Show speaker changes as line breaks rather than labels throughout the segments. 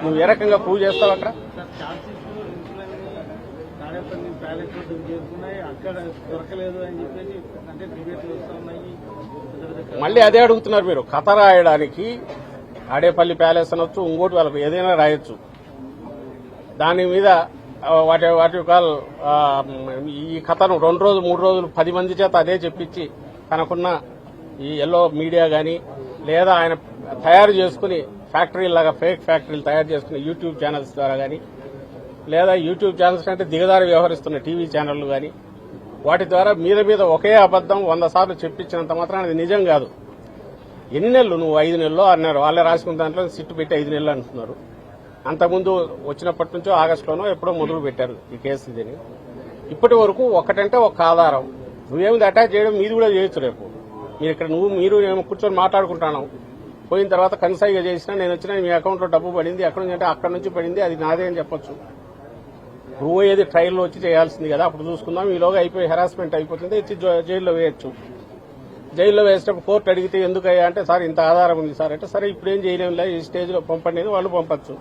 నువ్వు ఏ రకంగా ప్రూవ్ చేస్తావు అక్కడ? మళ్ళీ అదే అడుగుతున్నారు మీరు. కథ రాయడానికి తాడేపల్లి ప్యాలెస్ అనొచ్చు, ఇంకోటి వాళ్ళకు ఏదైనా రాయొచ్చు. దాని మీద వాటి ఈ కథను 2 రోజులు 3 రోజులు 10 మంది చేత అదే చెప్పించి తనకున్న ఈ ఎల్లో మీడియా గాని లేదా ఆయన తయారు చేసుకుని ఫ్యాక్టరీలాగా ఫేక్ ఫ్యాక్టరీలు తయారు చేసుకుని యూట్యూబ్ ఛానల్స్ ద్వారా గాని లేదా యూట్యూబ్ ఛానల్స్ కంటే దిగదారి వ్యవహరిస్తున్న టీవీ ఛానళ్లు గాని వాటి ద్వారా మీద ఒకే అబద్దం 100 సార్లు చెప్పించినంత మాత్రం అది నిజం కాదు. ఎన్ని నెలలు నువ్వు 5 నెలలు అన్నారు. వాళ్ళే రాసుకున్న దాంట్లో సిట్టు పెట్టి 5 నెలలు అంటున్నారు. అంతకుముందు వచ్చినప్పటి నుంచో ఆగస్టులోనో ఎప్పుడో మొదలు పెట్టారు ఈ కేసు. ఇదని ఇప్పటి వరకు ఒకటంటే ఒక ఆధారం. నువ్వేమిది అటాచ్ చేయడం మీది కూడా చేయొచ్చు. రేపు మీరు ఇక్కడ మీరు నేను కూర్చొని మాట్లాడుకుంటాను. పోయిన తర్వాత కన్సైగా చేసినా నేను వచ్చినా మీ అకౌంట్లో డబ్బు పడింది, ఎక్కడి నుంచి అంటే అక్కడి నుంచి పడింది, అది నాదే అని చెప్పొచ్చు. ప్రూవ్ అయ్యేది ట్రయల్లో వచ్చి చేయాల్సింది కదా, అప్పుడు చూసుకుందాం. ఈలోగా అయిపోయి హెరాస్మెంట్ అయిపోతుంది, ఇచ్చి జైల్లో వేయొచ్చు. జైల్లో వేసేటప్పుడు కోర్టు అడిగితే ఎందుకయ్యా అంటే సార్ ఇంత ఆధారం ఉంది సార్ అంటే సరే ఇప్పుడేం చేయలేము, ఈ స్టేజ్లో పంపండి వాళ్ళు పంపచ్చు.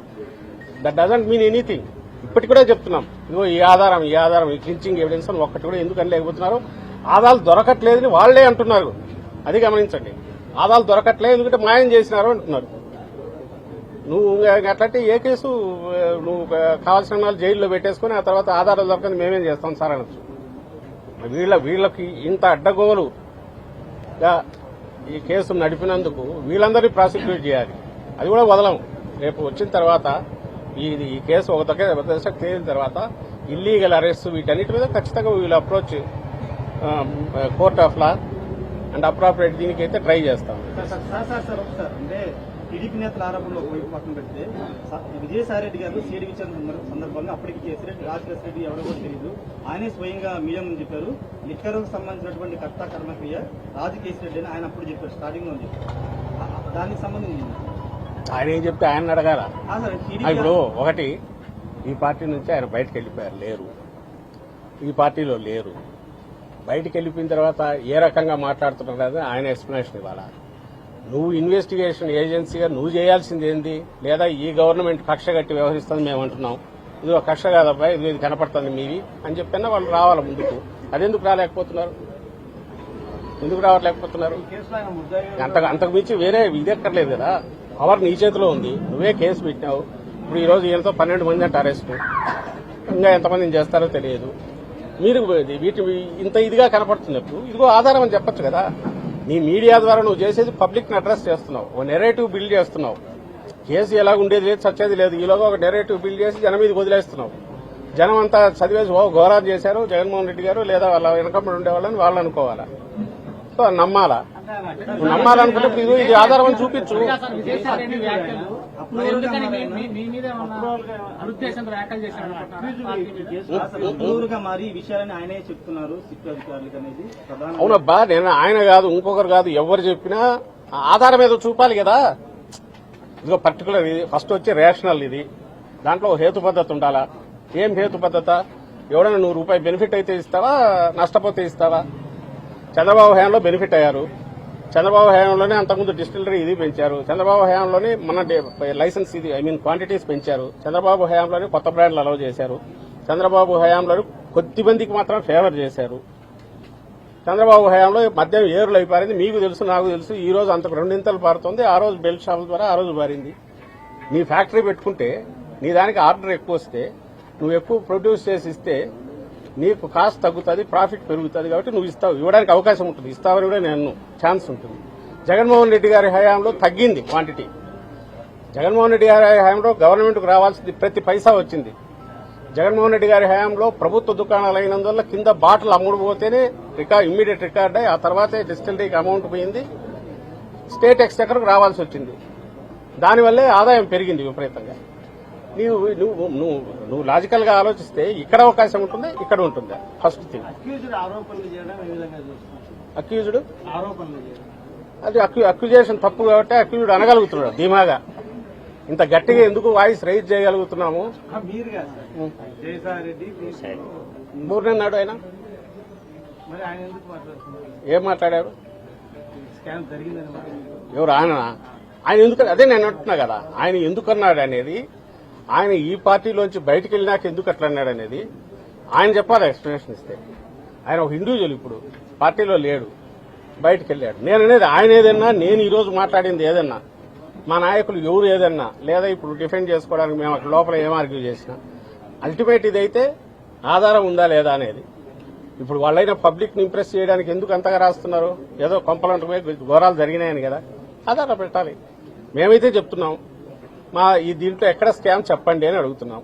That doesn't mean anything. ఇప్పటికి కూడా చెప్తున్నాం, ఇదిగో ఈ ఆధారం ఈ క్లించింగ్ ఎవిడెన్స్ అని ఒక్కటి కూడా ఎందుకు అనలేకపోతున్నారు. ఆధారాలు దొరకట్లేదని వాళ్లే అంటున్నారు. అది గమనించండి. ఆధారాలు దొరకట్లేదు ఎందుకంటే మాయం చేసినారు అంటున్నారు. నువ్వు అట్లంటే ఏ కేసు నువ్వు కావాల్సిన వాళ్ళు జైల్లో పెట్టేసుకుని ఆ తర్వాత ఆధారాలు దొరకని మేమేం చేస్తాం సార్ అనొచ్చు. వీళ్ళకి ఇంత అడ్డగోలుగా ఈ కేసు నడిపినందుకు వీళ్ళందరినీ ప్రాసిక్యూట్ చేయాలి. అది కూడా వదలం. రేపు వచ్చిన తర్వాత ఈ కేసు ఒక దశకు తేలిన తర్వాత ఇల్లీగల్ అరెస్ట్ వీటన్నిటి మీద ఖచ్చితంగా వీళ్ళు approach court of law and appropriate దీనికైతే ట్రై చేస్తాం.
అంటే టీడీపీ నేతల ఆరోపణలో వైపు పక్కన పెడితే విజయసాయి రెడ్డి గారు సీడీ విచారణ సందర్భంగా అప్పటికి కేసీరెడ్డి రాజశేఖర రెడ్డి ఎవరో కూడా తెలియదు, ఆయనే స్వయంగా మీడియా ముందు చెప్పారు. లిక్కర్ సంబంధించినటువంటి కర్త కర్మక్రియ రాజు కేసీరెడ్డి అని ఆయన అప్పుడు చెప్పారు, స్టార్టింగ్ లో చెప్పారు. దానికి సంబంధించి
ఆయన ఏం చెప్తే ఆయన అడగాల. ఇప్పుడు ఒకటి, ఈ పార్టీ నుంచి ఆయన బయటకు వెళ్ళిపోయారు, లేరు. ఈ పార్టీలో లేరు. బయటకు వెళ్ళిపోయిన తర్వాత ఏ రకంగా మాట్లాడుతున్నారు ఆయన ఎక్స్ప్లెనేషన్ ఇవ్వాలా. నువ్వు ఇన్వెస్టిగేషన్ ఏజెన్సీగా నువ్వు చేయాల్సింది ఏంది? లేదా ఈ గవర్నమెంట్ కక్ష కట్టి వ్యవహరిస్తుంది మేము అంటున్నాం, ఇది ఒక కక్ష కాదబ్బా, ఇది కనపడుతుంది మీది అని చెప్పినా వాళ్ళు రావాలి ముందుకు. అదెందుకు రాలేకపోతున్నారు? ఎందుకు రావట్లేకపోతున్నారు? అంతకు మించి వేరే ఇది ఎక్కర్లేదు కదా. పవర్ నీ చేతిలో ఉంది, నువ్వే కేసు పెట్టినావు. ఇప్పుడు ఈ రోజు ఈయనతో 12 మంది అంటే అరెస్టు, ఇంకా ఎంతమందిని చేస్తారో తెలియదు. మీరు వీటి ఇంత ఇదిగా కనపడుతున్నప్పుడు ఇదిగో ఆధారం అని చెప్పొచ్చు కదా. నీ మీడియా ద్వారా నువ్వు చేసేది పబ్లిక్ ని అడ్రస్ చేస్తున్నావు, ఓ నెరేటివ్ బిల్డ్ చేస్తున్నావు. కేసు ఎలా ఉండేది లేదు, చచ్చేది లేదు. ఈలోగా ఒక నెరేటివ్ బిల్డ్ చేసి జనం మీద వదిలేస్తున్నావు. జనం అంతా చదివేసి ఘోరాలు చేశారు జగన్మోహన్ రెడ్డి గారు లేదా వాళ్ళ వెనకబడి ఉండేవాళ్ళని వాళ్ళు అనుకోవాలా. సో నమ్మాలా? నువ్వు నమ్మాలనుకుంటే ఇది ఆధారం అని చూపించు. అవునబ్బా, నేను ఆయన కాదు ఇంకొకరు కాదు ఎవరు చెప్పినా ఆధారం ఏదో చూపాలి కదా. ఇదిగో పర్టికులర్ ఇది ఫస్ట్ వచ్చి రేషనల్, ఇది దాంట్లో హేతు పద్ధతి ఉండాలా. ఏం హేతు పద్ధత? ఎవడైనా ₹100 బెనిఫిట్ అయితే ఇస్తావా, నష్టపోతే ఇస్తావా? చంద్రబాబు హయాంలో బెనిఫిట్ అయ్యారు. చంద్రబాబు హయాంలోనే అంతకుముందు డిస్టిలరీ ఇది పెంచారు. చంద్రబాబు హయాంలోనే మన లైసెన్స్ ఇది క్వాంటిటీస్ పెంచారు. చంద్రబాబు హయాంలోనే కొత్త బ్రాండ్లు అలౌ చేశారు. చంద్రబాబు హయాంలో కొద్ది మందికి మాత్రం ఫేవర్ చేశారు. చంద్రబాబు హయాంలో మద్యం ఏరులు అయిపోయింది. మీకు తెలుసు, నాకు తెలుసు. ఈ రోజు అంతకు 2 పారుతోంది. ఆ రోజు బెల్ట్ షాపుల ద్వారా ఆ రోజు పారింది. నీ ఫ్యాక్టరీ పెట్టుకుంటే నీ దానికి ఆర్డర్ ఎక్కువ వస్తే నువ్వు ఎక్కువ ప్రొడ్యూస్ చేసి ఇస్తే నీకు కాస్ట్ తగ్గుతుంది, ప్రాఫిట్ పెరుగుతుంది. కాబట్టి నువ్వు ఇస్తావు, ఇవ్వడానికి అవకాశం ఉంటుంది. ఇస్తావని కూడా నేను ఛాన్స్ ఉంటుంది. జగన్మోహన్ రెడ్డి గారి హయాంలో తగ్గింది క్వాంటిటీ. జగన్మోహన్ రెడ్డి గారి హయాంలో గవర్నమెంట్కు రావాల్సింది ప్రతి పైసా వచ్చింది. జగన్మోహన్ రెడ్డి గారి హయాంలో ప్రభుత్వ దుకాణాలు అయినందువల్ల కింద బాటిల్ అమ్ముడుపోతేనే ఇమ్మీడియట్ రికార్డ్ అయ్యి ఆ తర్వాతే డిస్టిలరీకి అమౌంట్ పోయింది, స్టేట్ ఎక్స్చెకర్కు రావాల్సి వచ్చింది. దానివల్లే ఆదాయం పెరిగింది విపరీతంగా. నువ్వు లాజికల్ గా ఆలోచిస్తే ఇక్కడ అవకాశం ఉంటుంది, ఇక్కడ ఉంటుంది. ఫస్ట్ థింగ్ అక్యూజ్డ్ అది అక్యూజేషన్ తప్పు కాబట్టి అక్యూజ్డ్ అనగలుగుతున్నాడు ధీమాగా. ఇంత గట్టిగా ఎందుకు వాయిస్ రైజ్ చేయగలుగుతున్నాము? మూర్నన్నాడు ఆయన. ఏం మాట్లాడారు? ఎవరు ఆయన? ఆయన ఎందుకు? అదే నేను అంటున్నా కదా, ఆయన ఎందుకన్నాడు అనేది ఆయన ఈ పార్టీలోంచి బయటకు వెళ్ళినాక ఎందుకు అట్లా అన్నాడు అనేది ఆయన చెప్పాలి ఎక్స్ప్లెనేషన్ ఇస్తే. ఆయన ఒక ఇండివిజువల్, ఇప్పుడు పార్టీలో లేడు, బయటకు వెళ్ళాడు. నేను అనేది ఆయన ఏదన్నా, నేను ఈ రోజు మాట్లాడింది ఏదన్నా, మా నాయకులు ఎవరు ఏదన్నా, లేదా ఇప్పుడు డిఫెండ్ చేసుకోవడానికి మేము అక్కడ లోపల ఏం ఆర్గ్యూ చేసినా, అల్టిమేట్ ఇదైతే ఆధారం ఉందా లేదా అనేది. ఇప్పుడు వాళ్ళైనా పబ్లిక్ ని ఇంప్రెస్ చేయడానికి ఎందుకు అంతగా రాస్తున్నారు? ఏదో కొంపలంట ఘోరాలు జరిగినాయని కదా, ఆధారం పెట్టాలి. మేమైతే చెప్తున్నాం, మా ఈ దీంట్లో ఎక్కడ స్కామ్ చెప్పండి అని అడుగుతున్నాం.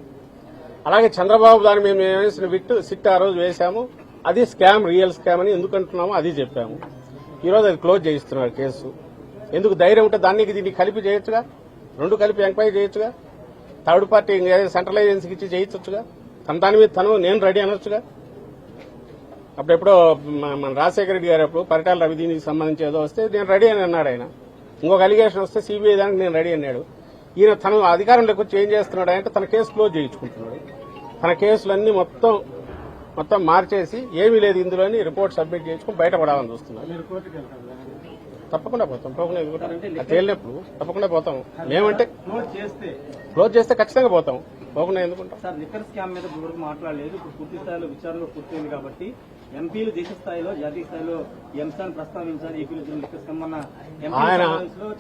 అలాగే చంద్రబాబు దాన్ని మేము వేసిన సిట్ ఆ రోజు వేశాము, అది స్కామ్, రియల్ స్కామ్ అని ఎందుకు అంటున్నామో అది చెప్పాము. ఈ రోజు అది క్లోజ్ చేయిస్తున్నారు కేసు. ఎందుకు ధైర్యం ఉంటే దానికి దీన్ని కలిపి చేయొచ్చుగా, రెండు కలిపి ఎంక్వైరీ చేయొచ్చుగా, థర్డ్ పార్టీ సెంట్రల్ ఏజెన్సీకి ఇచ్చి చేయించొచ్చుగా, దాని మీద నేను రెడీ అనొచ్చుగా. అప్పుడెప్పుడో మన రాజశేఖర రెడ్డి గారు అప్పుడు పరిటాల రవి దీనికి సంబంధించి ఏదో వస్తే నేను రెడీ అని అన్నాడు ఆయన. ఇంకొక అలిగేషన్ వస్తే సిబిఐ దానికి నేను రెడీ అన్నాడు. ఈయన తన అధికారంలోకి వచ్చి ఏం చేస్తున్నాడు అంటే తన కేసు క్లోజ్ చేయించుకుంటున్నాడు. తన కేసులన్నీ మొత్తం మార్చేసి ఏమీ లేదు ఇందులోని రిపోర్ట్ సబ్మిట్ చేసుకుని బయటపడాలని చూస్తున్నారు. తప్పకుండా పోతాం, తేలినప్పుడు తప్పకుండా పోతాం. మేమంటే క్లోజ్ చేస్తే ఖచ్చితంగా పోతాం, పోకుండా ఎందుకుంటాం.
సార్, లిక్కర్ స్కామ్ మీద ఇప్పటివరకు మాట్లాడలేదు. ఇప్పుడు పూర్తి స్థాయిలో విచారణ పూర్తయింది కాబట్టి ఎంపీలు దేశ స్థాయిలో, జాతీయ స్థాయిలో ఈ అంశాన్ని ప్రస్తావించాలి. ఏపీలో లిక్కర్ స్కామ్ అన్న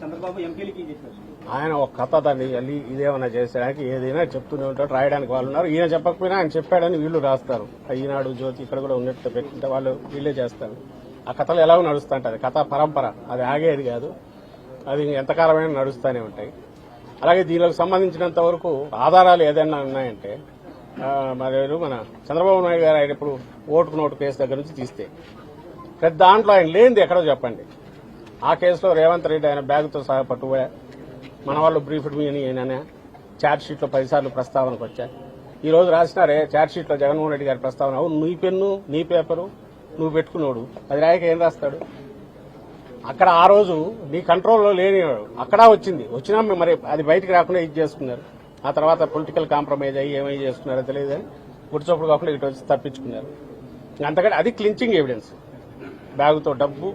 చంద్రబాబు ఎంపీలకి చేశారు.
ఆయన ఒక కథ దాన్ని ఇదేమన్నా చేసేయడానికి ఏదైనా చెప్తూనే ఉంటాడు, రాయడానికి వాళ్ళు ఉన్నారు. ఈయన చెప్పకపోయినా ఆయన చెప్పాడని వీళ్ళు రాస్తారు. ఈనాడు, జ్యోతి ఇక్కడ కూడా ఉన్నట్టు పెట్టుకుంటే వాళ్ళు వీళ్ళే చేస్తారు. ఆ కథలు ఎలాగో నడుస్తుంటది, కథా పరంపర, అది ఆగేది కాదు, అది ఎంతకాలమైనా నడుస్తూనే ఉంటాయి. అలాగే దీనికి సంబంధించినంత వరకు ఆధారాలు ఏదైనా ఉన్నాయంటే మన చంద్రబాబు నాయుడు గారు ఆయన ఇప్పుడు ఓటుకు నోటు కేసు దగ్గర నుంచి తీస్తే పెద్ద దాంట్లో ఆయన లేనిది ఎక్కడో చెప్పండి. ఆ కేసులో రేవంత్ రెడ్డి ఆయన బ్యాగ్తో సహా పట్టుపోయా, మన వాళ్ళు బ్రీఫ్డ్ మీ అని ఆయన ఛార్జ్ షీట్లో 10 సార్లు ప్రస్తావనకు వచ్చా. ఈ రోజు రాసినారే ఛార్జ్ షీట్లో జగన్మోహన్ రెడ్డి గారి ప్రస్తావన, అవును నీ పెన్ను నీ పేపరు నువ్వు పెట్టుకున్నాడు, అది రాయక ఏం రాస్తాడు? అక్కడ ఆ రోజు నీ కంట్రోల్లో లేని అక్కడ వచ్చినా మరి అది బయటకు రాకుండా ఇది చేసుకున్నారు. ఆ తర్వాత పొలిటికల్ కాంప్రమైజ్ అయ్యి ఏమై చేసుకున్నారో తెలియదు అని గుడిచోపుడు కాకుండా ఇటు వచ్చి తప్పించుకున్నారు. అంతకంటే అది క్లించింగ్ ఎవిడెన్స్. బ్యాగుతో డబ్బు,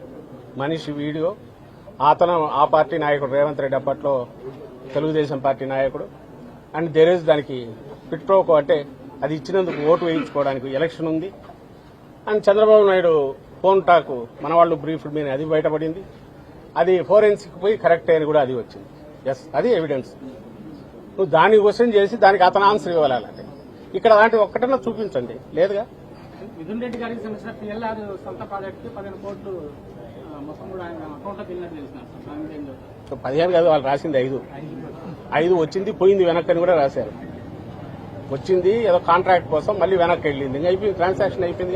మనిషి వీడియో, అతను ఆ పార్టీ నాయకుడు రేవంత్ రెడ్డి అప్పట్లో తెలుగుదేశం పార్టీ నాయకుడు. అండ్ దేర్ దానికి పిట్రోకో అంటే అది ఇచ్చినందుకు ఓటు వేయించుకోవడానికి ఎలక్షన్ ఉంది. And Chandrababu Naidu phone talk మన వాళ్ళు బ్రీఫ్డ్ మీద అది బయటపడింది. అది ఫోరెన్సిక్ పోయి కరెక్ట్ అని కూడా అది వచ్చింది. ఎస్, అది ఎవిడెన్స్. నువ్వు దాన్ని క్వశ్చన్ చేసి దానికి అతను ఆన్సర్ ఇవ్వాలంటే ఇక్కడ అలాంటి ఒక్కటన్నా చూపించండి, లేదుగా.
మిథున్ రెడ్డి గారికి సంబంధించిన పిఎల్ఆర్ సొంత ప్రాజెక్టు 15 కోట్లు మొత్తం కూడా ఆయన అకౌంట్లో వెళ్ళినట్టు తెలిసిన
15 కాదు, వాళ్ళు రాసింది 5 వచ్చింది, పోయింది వెనక్కి అని కూడా రాశారు. వచ్చింది ఏదో కాంట్రాక్ట్ కోసం, మళ్ళీ వెనక్కి వెళ్ళింది, ఇంకా అయిపోయింది, ట్రాన్సాక్షన్ అయిపోయింది.